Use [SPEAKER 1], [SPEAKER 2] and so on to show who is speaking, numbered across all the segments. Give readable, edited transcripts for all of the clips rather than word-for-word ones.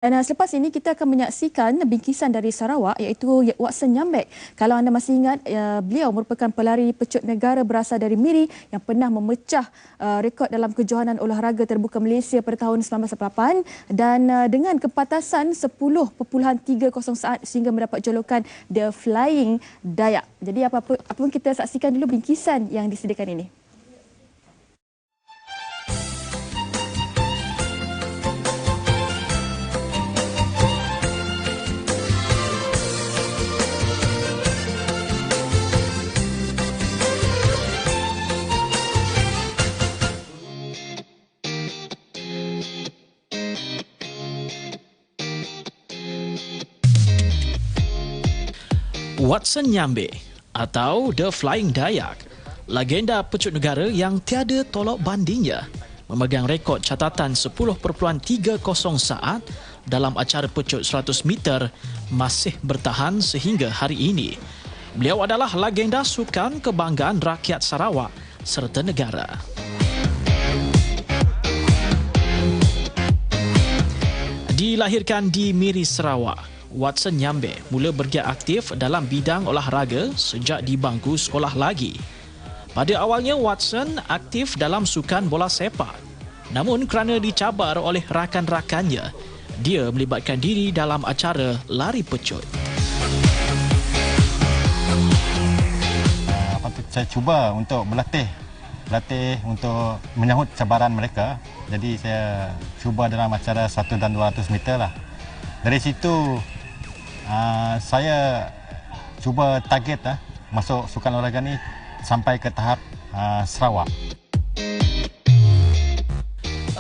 [SPEAKER 1] Dan selepas ini kita akan menyaksikan bingkisan dari Sarawak iaitu Watson Nyambek. Kalau anda masih ingat, beliau merupakan pelari pecut negara berasal dari Miri yang pernah memecah rekod dalam kejohanan olahraga terbuka Malaysia pada tahun 1998 dan dengan kepatasan 10.30 saat sehingga mendapat julukan The Flying Dayak. Jadi apa pun kita saksikan dulu bingkisan yang disediakan ini.
[SPEAKER 2] Watson Nyambek atau The Flying Dayak, legenda pecut negara yang tiada tolak bandingnya, memegang rekod catatan 10.30 saat dalam acara pecut 100 meter masih bertahan sehingga hari ini. Beliau adalah legenda sukan kebanggaan rakyat Sarawak serta negara. Dilahirkan di Miri, Sarawak, Watson Nyambek mula bergiat aktif dalam bidang olahraga sejak di bangku sekolah lagi. Pada awalnya, Watson aktif dalam sukan bola sepak. Namun kerana dicabar oleh rakan-rakannya, dia melibatkan diri dalam acara lari pecut.
[SPEAKER 3] Saya cuba untuk berlatih untuk menyahut cabaran mereka. Jadi saya cuba dalam acara 1 dan 200 meter lah. Dari situ saya cuba target masuk sukan olahraga ni sampai ke tahap Sarawak.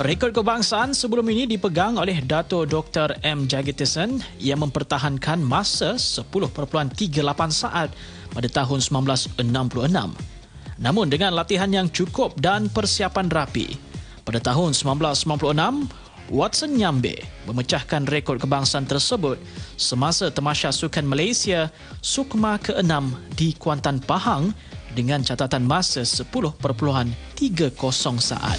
[SPEAKER 2] Rekod kebangsaan sebelum ini dipegang oleh Dato' Dr. M. Jagitisan yang mempertahankan masa 10.38 saat pada tahun 1966. Namun dengan latihan yang cukup dan persiapan rapi, pada tahun 1996, Watson Nyambek memecahkan rekod kebangsaan tersebut semasa Tamasya Sukan Malaysia Sukma ke-6 di Kuantan, Pahang dengan catatan masa 10.30 saat.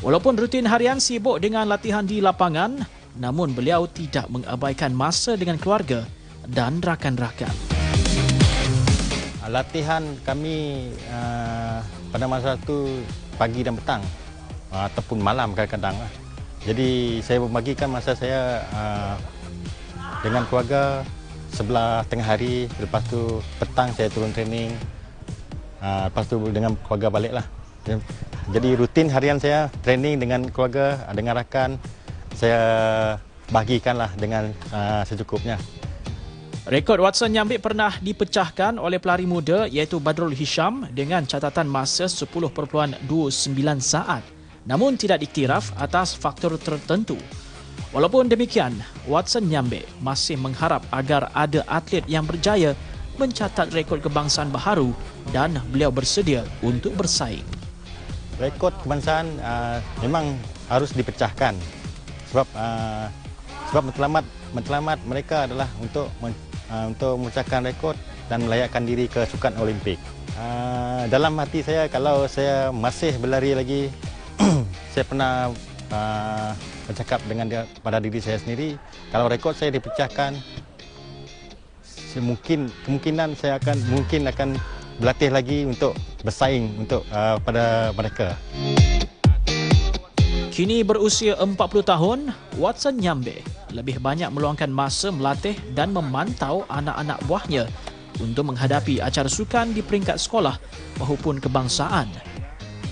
[SPEAKER 2] Walaupun rutin harian sibuk dengan latihan di lapangan, namun beliau tidak mengabaikan masa dengan keluarga dan rakan-rakan.
[SPEAKER 3] Latihan kami pada masa itu pagi dan petang ataupun malam kadang-kadang. Jadi saya membagikan masa saya dengan keluarga sebelah tengah hari, lepas tu petang saya turun training, lepas tu dengan keluarga baliklah. Jadi rutin harian saya training dengan keluarga, dengan rakan, saya bagikanlah dengan secukupnya.
[SPEAKER 2] Rekod Watson Nyambek pernah dipecahkan oleh pelari muda iaitu Badrul Hisham dengan catatan masa 10.29 saat. Namun tidak diktiraf atas faktor tertentu. Walaupun demikian, Watson Nyambek masih mengharap agar ada atlet yang berjaya mencatat rekod kebangsaan baharu dan beliau bersedia untuk bersaing.
[SPEAKER 3] Rekod kebangsaan memang harus dipecahkan sebab matlamat mereka adalah untuk memecahkan rekod dan melayakkan diri ke sukan Olimpik. Dalam hati saya, kalau saya masih berlari lagi, saya pernah bercakap pada diri saya sendiri, kalau rekod saya dipecahkan, kemungkinan saya akan berlatih lagi untuk bersaing pada mereka.
[SPEAKER 2] Kini berusia 40 tahun, Watson Nyambek lebih banyak meluangkan masa melatih dan memantau anak-anak buahnya untuk menghadapi acara sukan di peringkat sekolah maupun kebangsaan.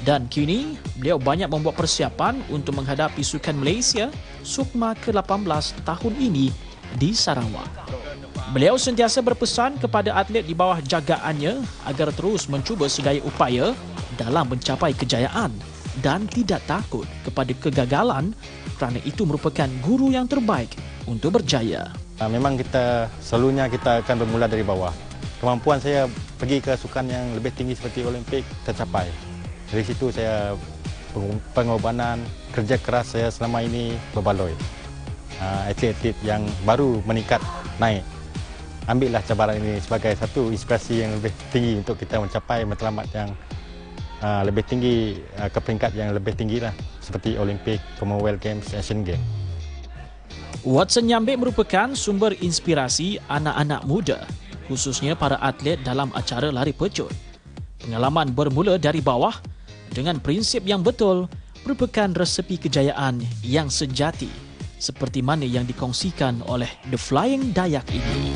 [SPEAKER 2] Dan kini, beliau banyak membuat persiapan untuk menghadapi Sukan Malaysia Sukma ke-18 tahun ini di Sarawak. Beliau sentiasa berpesan kepada atlet di bawah jagaannya agar terus mencuba segala upaya dalam mencapai kejayaan dan tidak takut kepada kegagalan kerana itu merupakan guru yang terbaik untuk berjaya.
[SPEAKER 3] Memang selalunya kita akan bermula dari bawah. Kemampuan saya pergi ke sukan yang lebih tinggi seperti Olimpik tercapai. Dari situ saya pengorbanan, kerja keras saya selama ini berbaloi. Atlet-atlet yang baru meningkat naik, ambillah cabaran ini sebagai satu inspirasi yang lebih tinggi untuk kita mencapai matlamat yang lebih tinggi ke peringkat yang lebih tinggi lah, seperti Olimpik, Commonwealth Games, Asian Games.
[SPEAKER 2] Watson Nyambek merupakan sumber inspirasi anak-anak muda, khususnya para atlet dalam acara lari pecut. Pengalaman bermula dari bawah dengan prinsip yang betul merupakan resepi kejayaan yang sejati, seperti mana yang dikongsikan oleh The Flying Dayak ini.